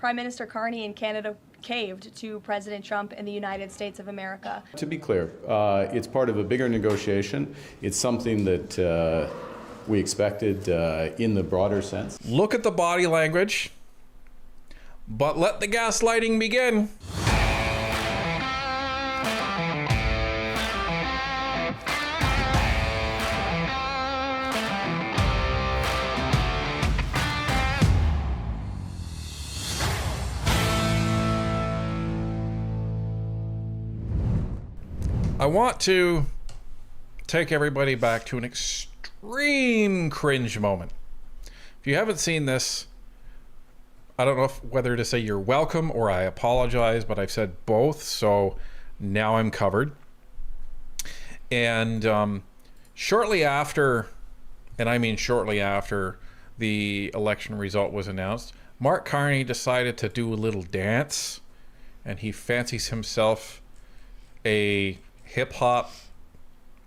Prime Minister Carney in Canada caved to President Trump in the United States of America. To be clear, it's part of a bigger negotiation. It's something that we expected in the broader sense. Look at the body language, but let the gaslighting begin. I want to take everybody back to an extreme cringe moment. If you haven't seen this, I don't know whether to say you're welcome or I apologize, but I've said both, so now I'm covered. And shortly after, and I mean shortly after the election result was announced, Mark Carney decided to do a little dance, and he fancies himself a hip-hop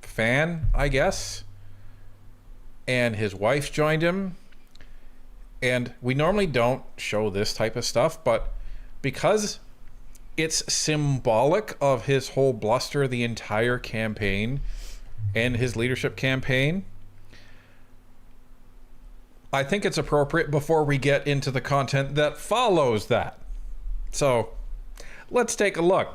fan, I guess, and his wife joined him. And we normally don't show this type of stuff, but because it's symbolic of his whole bluster, the entire campaign and his leadership campaign, I think it's appropriate before we get into the content that follows that. So let's take a look.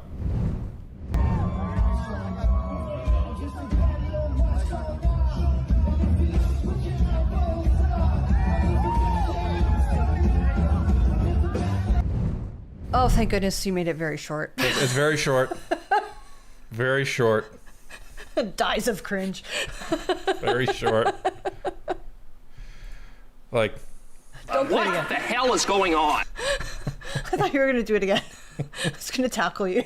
Oh, thank goodness you made it very short. It's very short. Very short. Dies of cringe. Very short. Like, don't play it again. What the hell is going on? I thought you were going to do it again. I was going to tackle you.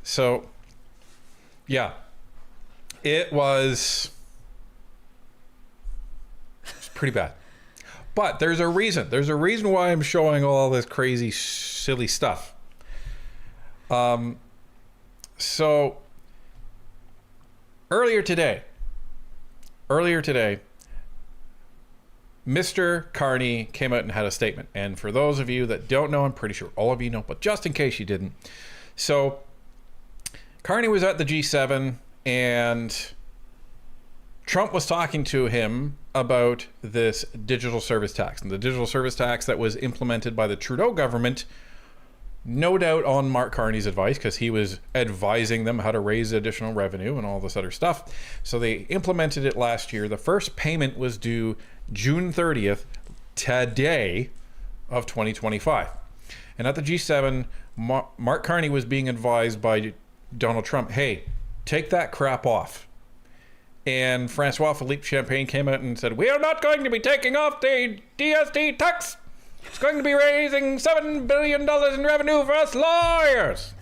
So, yeah. It was pretty bad. But there's a reason. There's a reason why I'm showing all this crazy, silly stuff. So earlier today, Mr. Carney came out and had a statement. And for those of you that don't know, I'm pretty sure all of you know, but just in case you didn't. So Carney was at the G7 and Trump was talking to him about this digital service tax, and the digital service tax that was implemented by the Trudeau government, no doubt on Mark Carney's advice, because he was advising them how to raise additional revenue and all this other stuff. So they implemented it last year. The first payment was due June 30th, today, of 2025. And at the G7, Mark Carney was being advised by Donald Trump, hey, take that crap off. And Francois Philippe Champagne came out and said, we are not going to be taking off the DST tax. It's going to be raising $7 billion in revenue for us lawyers.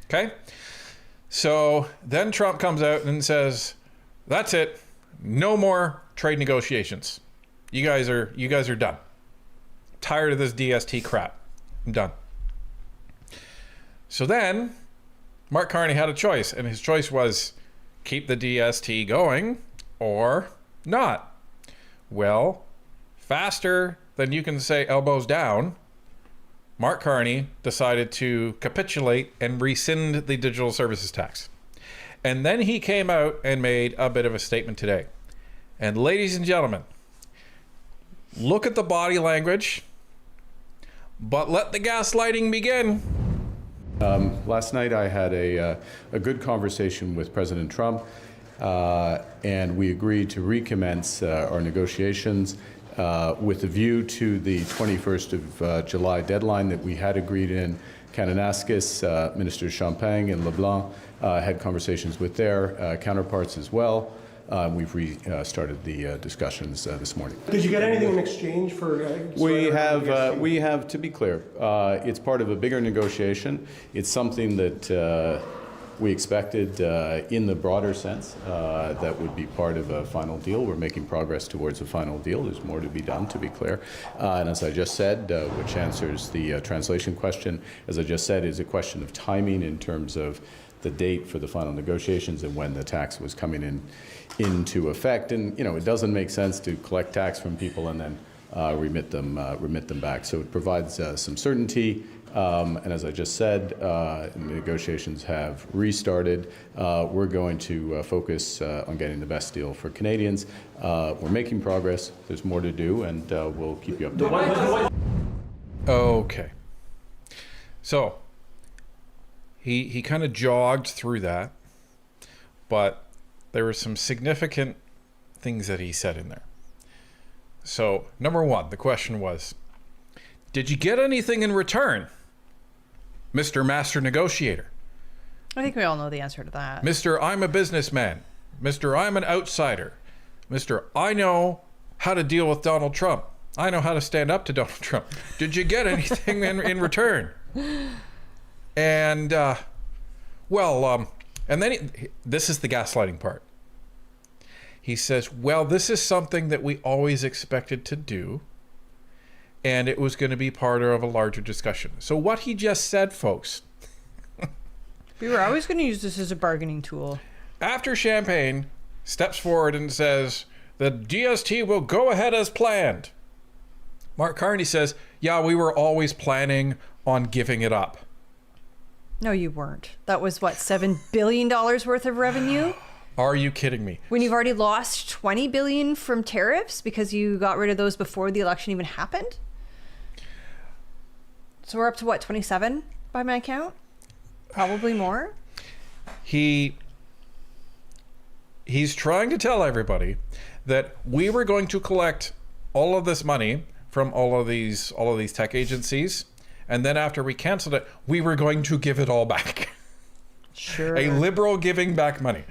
Okay? So then Trump comes out and says, that's it. No more trade negotiations. You guys are done. Tired of this DST crap. I'm done. So then Mark Carney had a choice, and his choice was keep the DST going or not. Well, faster than you can say elbows down, Mark Carney decided to capitulate and rescind the digital services tax. And then he came out and made a bit of a statement today. And ladies and gentlemen, look at the body language, but let the gaslighting begin. Last night I had a good conversation with President Trump, and we agreed to recommence our negotiations with a view to the 21st of July deadline that we had agreed in. Kananaskis, Minister Champagne and LeBlanc had conversations with their counterparts as well. We've restarted the discussions this morning. Did you get anything in exchange for? We have. To be clear, it's part of a bigger negotiation. It's something that we expected in the broader sense that would be part of a final deal. We're making progress towards a final deal. There's more to be done, to be clear. And as I just said, which answers the translation question, as I just said, is a question of timing in terms of the date for the final negotiations and when the tax was coming into effect. And it doesn't make sense to collect tax from people and then remit them back. So it provides some certainty. And as I just said, negotiations have restarted. We're going to focus on getting the best deal for Canadians. We're making progress. There's more to do, and we'll keep you updated. Okay. So he kind of jogged through that, but there were some significant things that he said in there. So, number one, the question was, did you get anything in return, Mr. Master Negotiator? I think we all know the answer to that. Mr. I'm a businessman. Mr. I'm an outsider. Mr. I know how to deal with Donald Trump. I know how to stand up to Donald Trump. Did you get anything in return? And, and then this is the gaslighting part. He says, well, this is something that we always expected to do, and it was going to be part of a larger discussion. So what he just said, folks. We were always going to use this as a bargaining tool. After Champagne steps forward and says, the DST will go ahead as planned, Mark Carney says, yeah, we were always planning on giving it up. No, you weren't. That was, what, $7 billion worth of revenue? Are you kidding me? When you've already lost $20 billion from tariffs because you got rid of those before the election even happened? So we're up to, what, 27 by my count? Probably more. He's trying to tell everybody that we were going to collect all of this money from all of these tech agencies, and then after we canceled it, we were going to give it all back. Sure. A liberal giving back money.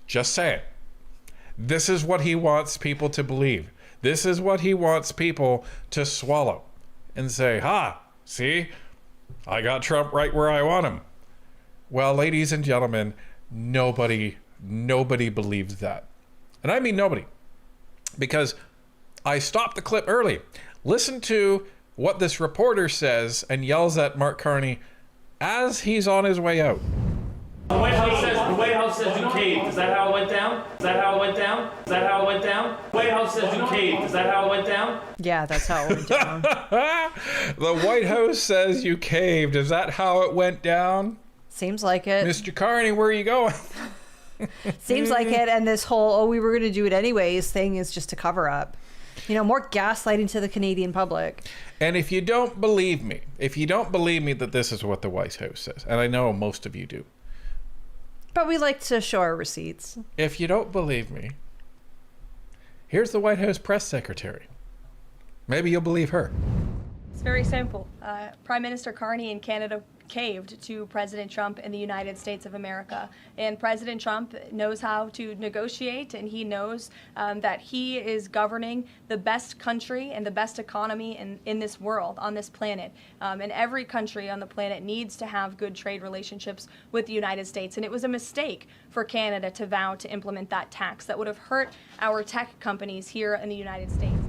Just saying. This is what he wants people to believe. This is what he wants people to swallow and say, see, I got Trump right where I want him. Well, ladies and gentlemen, nobody believes that. And I mean nobody. Because I stopped the clip early. Listen to what this reporter says and yells at Mark Carney as he's on his way out. The White House says you caved. Is that how it went down? Is that how it went down? Is that how it went down? The White House says you caved. Is that how it went down? Yeah, that's how it went down. The White House says you caved. Is that how it went down? Seems like it. Mr. Carney, where are you going? Seems like it. And this whole, we were going to do it anyways thing is just a cover up. More gaslighting to the Canadian public. And if you don't believe me that this is what the White House says, and I know most of you do. But we like to show our receipts. If you don't believe me, here's the White House press secretary. Maybe you'll believe her. It's very simple. Prime Minister Carney in Canada caved to President Trump in the United States of America. And President Trump knows how to negotiate, and he knows that he is governing the best country and the best economy in this world, on this planet. And every country on the planet needs to have good trade relationships with the United States. And it was a mistake for Canada to vow to implement that tax that would have hurt our tech companies here in the United States.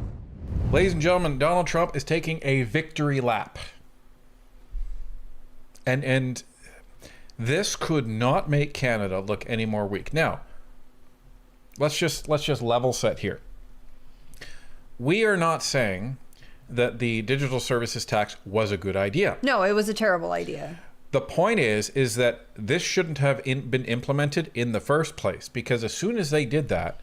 Ladies and gentlemen, Donald Trump is taking a victory lap. And this could not make Canada look any more weak. Now, let's just level set here. We are not saying that the digital services tax was a good idea. No, it was a terrible idea. The point is that this shouldn't have been implemented in the first place, because as soon as they did that,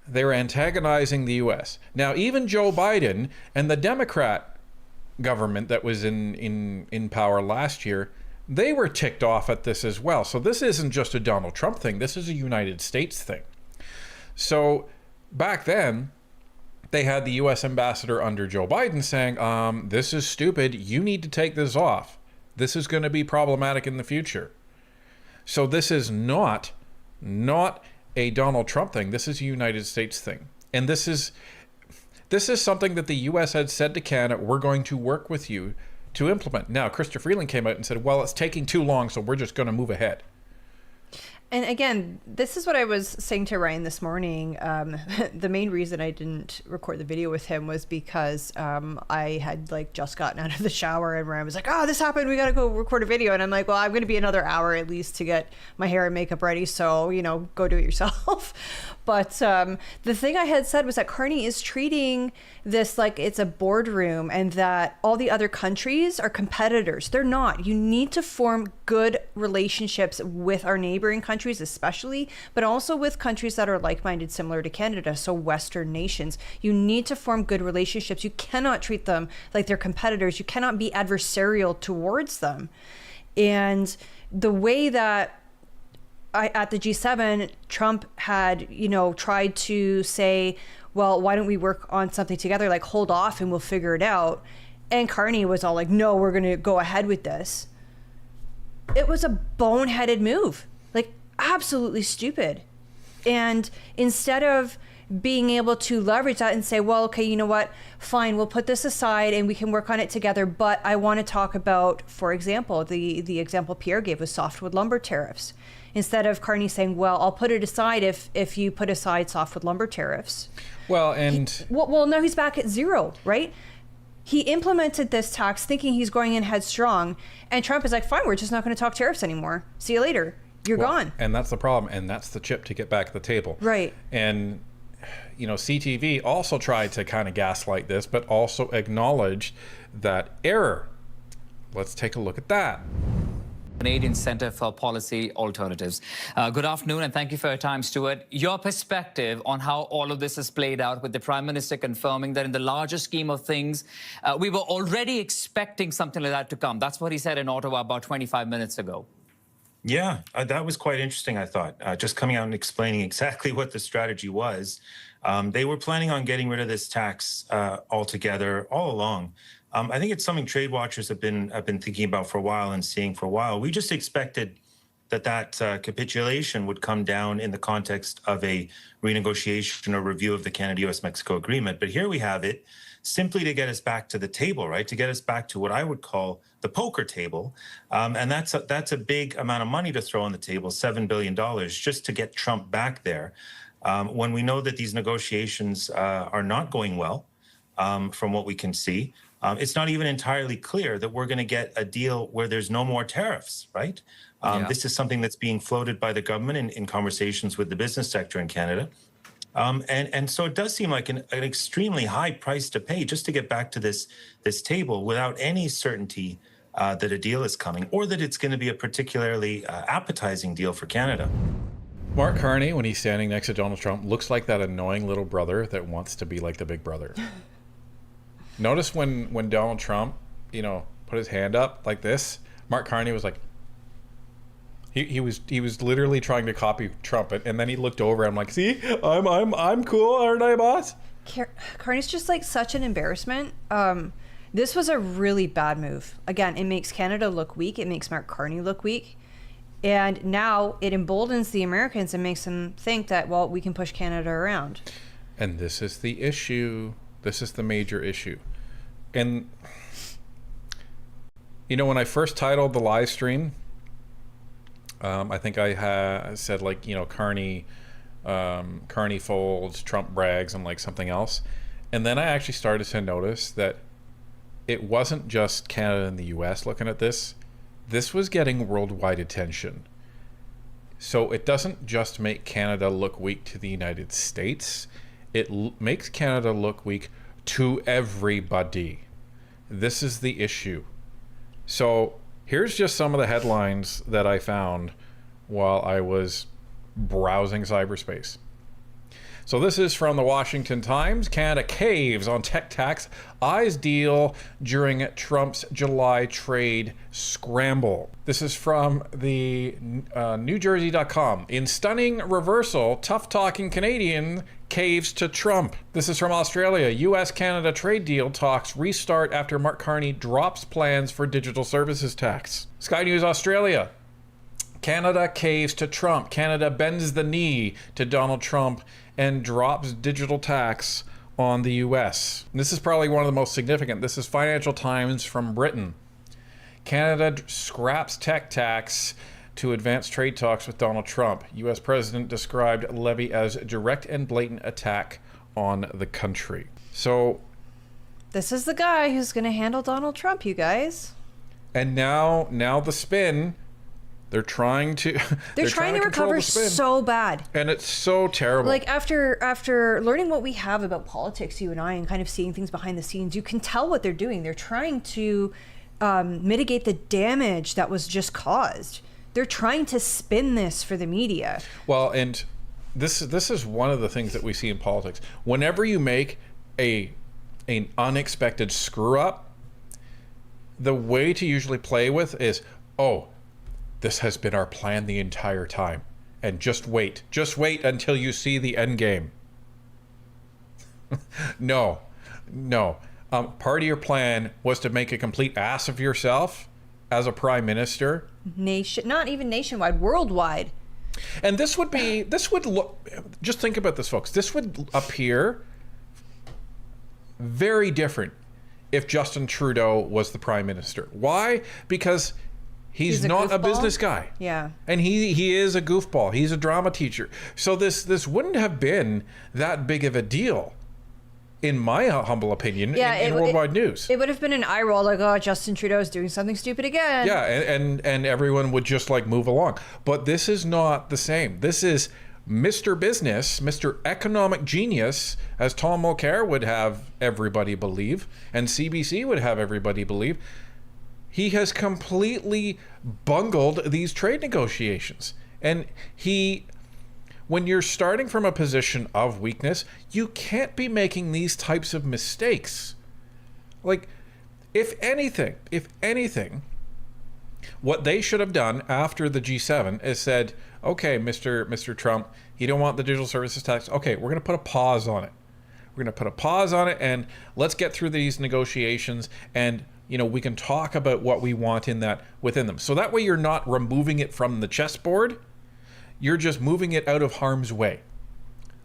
they were antagonizing the U.S. Now, even Joe Biden and the Democrat government that was in power last year, they were ticked off at this as well. So this isn't just a Donald Trump thing. This is a United States thing. So back then, they had the U.S. ambassador under Joe Biden saying, this is stupid. You need to take this off. This is going to be problematic in the future. So this is not a Donald Trump thing. This is a United States thing. And this is something that the U.S. had said to Canada, we're going to work with you to implement. Now, Chrystia Freeland came out and said, well, it's taking too long, so we're just going to move ahead. And again, this is what I was saying to Ryan this morning. The main reason I didn't record the video with him was because I had like just gotten out of the shower, and Ryan was like, "Oh, this happened. We got to go record a video." And I'm like, "Well, I'm going to be another hour at least to get my hair and makeup ready. So, go do it yourself." But the thing I had said was that Carney is treating this like it's a boardroom and that all the other countries are competitors. They're not. You need to form good relationships with our neighboring countries, especially, but also with countries that are like-minded, similar to Canada, so Western nations. You need to form good relationships. You cannot treat them like they're competitors. You cannot be adversarial towards them. And the way that at the G7, Trump had, tried to say, well, why don't we work on something together? Like, hold off and we'll figure it out. And Carney was all like, no, we're going to go ahead with this. It was a boneheaded move, like absolutely stupid. And instead of being able to leverage that and say, well, okay, you know what, fine, we'll put this aside and we can work on it together. But I want to talk about, for example, the example Pierre gave was softwood lumber tariffs. Instead of Carney saying, well, I'll put it aside if you put aside softwood lumber tariffs. Well, and... Well, now he's back at zero, right? He implemented this tax thinking he's going in headstrong. And Trump is like, fine, we're just not going to talk tariffs anymore. See you later. You're gone. And that's the problem. And that's the chip to get back at the table. Right. And, CTV also tried to kind of gaslight this, but also acknowledged that error. Let's take a look at that. Canadian Centre for Policy Alternatives. Good afternoon, and thank you for your time, Stuart. Your perspective on how all of this has played out, with the Prime Minister confirming that in the larger scheme of things, we were already expecting something like that to come. That's what he said in Ottawa about 25 minutes ago. Yeah, that was quite interesting, I thought, just coming out and explaining exactly what the strategy was. They were planning on getting rid of this tax altogether all along. I think it's something trade watchers have been thinking about for a while and seeing for a while. We just expected that capitulation would come down in the context of a renegotiation or review of the Canada-US-Mexico agreement. But here we have it, simply to get us back to the table, right? To get us back to what I would call the poker table. And that's a big amount of money to throw on the table, $7 billion, just to get Trump back there. When we know that these negotiations are not going well, from what we can see. It's not even entirely clear that we're going to get a deal where there's no more tariffs, right? This is something that's being floated by the government in conversations with the business sector in Canada. And so it does seem like an extremely high price to pay just to get back to this table without any certainty that a deal is coming or that it's going to be a particularly appetizing deal for Canada. Mark Carney, when he's standing next to Donald Trump, looks like that annoying little brother that wants to be like the big brother. Notice when Donald Trump, put his hand up like this, Mark Carney was like, he was literally trying to copy Trump, and then he looked over. I'm like, see, I'm cool, aren't I, boss? Carney's just like such an embarrassment. This was a really bad move. Again, it makes Canada look weak. It makes Mark Carney look weak. And now it emboldens the Americans and makes them think that, well, we can push Canada around. And this is the issue. This is the major issue. And, when I first titled the live stream, I think I said, Carney folds, Trump brags, and like something else. And then I actually started to notice that it wasn't just Canada and the US looking at this. This was getting worldwide attention. So it doesn't just make Canada look weak to the United States. It makes Canada look weak to everybody. This is the issue. So here's just some of the headlines that I found while I was browsing cyberspace. So this is from the Washington Times. Canada caves on tech tax, eyes deal during Trump's July trade scramble. This is from the NewJersey.com. In stunning reversal, tough-talking Canadian caves to Trump. This is from Australia. US-Canada trade deal talks restart after Mark Carney drops plans for digital services tax. Sky News Australia. Canada caves to Trump. Canada bends the knee to Donald Trump and drops digital tax on the US. And this is probably one of the most significant. This is Financial Times from Britain. Canada scraps tech tax to advance trade talks with Donald Trump. U.S. President described levy as a direct and blatant attack on the country. So This is the guy who's going to handle Donald Trump, you guys. And now the spin, they're trying to they're trying to recover so bad. And it's so terrible. Like after learning what we have about politics, you and I, and kind of seeing things behind the scenes, you can tell what they're doing. They're trying to mitigate the damage that was just caused. They're trying to spin this for the media. Well, and this is one of the things that we see in politics. Whenever you make an unexpected screw up, the way to usually play with is, oh, this has been our plan the entire time, and just wait until you see the end game. No. Part of your plan was to make a complete ass of yourself as a prime minister. Not even nationwide, worldwide. And this would look, just think about this, folks. This would appear very different if Justin Trudeau was the prime minister. Why? Because he's not a business guy. Yeah. And he is a goofball. He's a drama teacher. So this wouldn't have been that big of a deal, in my humble opinion, in worldwide news. It would have been an eye roll, like, oh, Justin Trudeau's doing something stupid again. Yeah, and everyone would just like move along. But this is not the same. This is Mr. Business, Mr. Economic Genius, as Tom Mulcair would have everybody believe, and CBC would have everybody believe. He has completely bungled these trade negotiations. And when you're starting from a position of weakness, you can't be making these types of mistakes. Like, if anything, what they should have done after the G7 is said, okay, Mr. Trump, you don't want the digital services tax. Okay, we're going to put a pause on it. We're going to put a pause on it, and let's get through these negotiations, and we can talk about what we want within them. So that way you're not removing it from the chessboard. You're just moving it out of harm's way.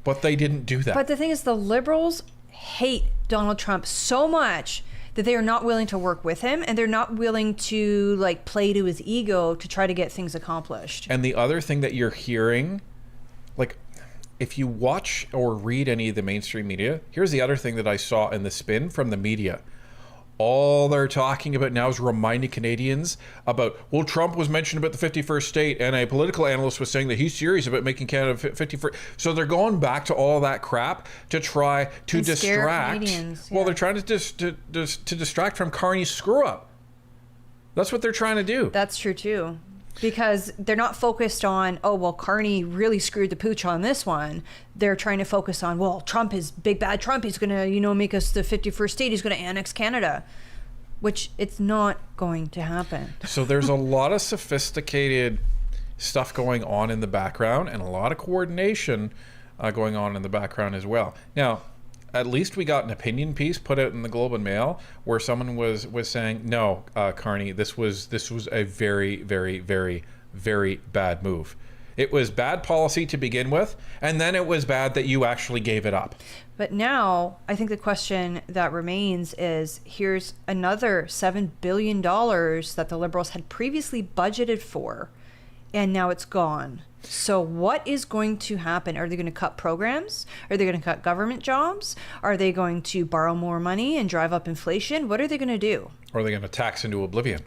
But they didn't do that. But the thing is, the Liberals hate Donald Trump so much that they are not willing to work with him, and they're not willing to play to his ego to try to get things accomplished. And the other thing that you're hearing, if you watch or read any of the mainstream media, here's the other thing that I saw in the spin from the media. All they're talking about now is reminding Canadians about, well, Trump was mentioned about the 51st state, and a political analyst was saying that he's serious about making Canada 51st. So they're going back to all that crap to try to distract. Well, they're trying to distract from Carney's screw up. That's what they're trying to do. That's true too. Because they're not focused on, oh, well, Carney really screwed the pooch on this one. They're trying to focus on, well, Trump is big bad Trump. He's going to, make us the 51st state. He's going to annex Canada, which it's not going to happen. So there's a lot of sophisticated stuff going on in the background, and a lot of coordination going on in the background as well. Now, at least we got an opinion piece put out in the Globe and Mail where someone was saying, no, Carney, this was a very, very, very, very bad move. It was bad policy to begin with, and then it was bad that you actually gave it up. But now I think the question that remains is, here's another $7 billion that the Liberals had previously budgeted for, and now it's gone. So what is going to happen? Are they going to cut programs? Are they going to cut government jobs? Are they going to borrow more money and drive up inflation? What are they going to do? Or are they going to tax into oblivion?